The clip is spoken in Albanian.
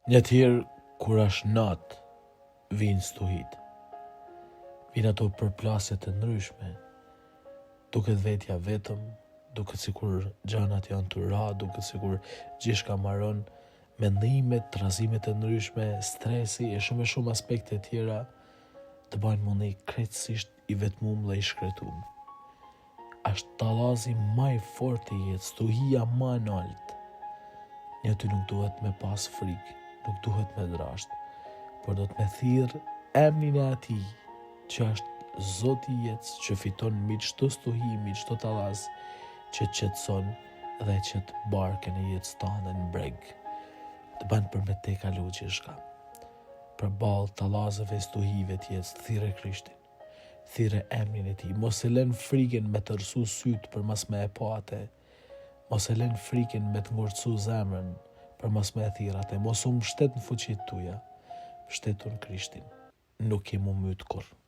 Një tjerë, kur është natë, vinë stuhit. Vinë ato përplasjet të ndryshme, duket vetja vetëm, duket sikur gjanat janë të ra, duket sikur gjithçka mbaron, mendimet, trazimet e ndryshme, stresi e shumë aspekte tjera të bajnë mundi krejtësisht i vetmuar dhe i shkretuar. Është tallazi më i fortë i jetës, stuhia më e lartë. Një ty nuk duhet me pas frikë, nuk duhet me drasht, por do të me thirr emrin e atij që është Zoti i jetës, që fiton mbi çdo stuhi, mbi çdo tallaz, që qetëson dhe që të barkën e jetës tande në breg, të bën për me te kalu gjithçka. Përballë tallazeve, stuhive të jetës, thirrë Krishtin, thirrë emrin e tij, mos e lën frikën me të rësu syt për mas me e pa atë, mos e lën frikën me të ngurtësu zemrën për mas me e thirr atë, mos u mbështet në fuqitë tuaja, mbështetu në Krishtin, nuk ke mu myt kurrë.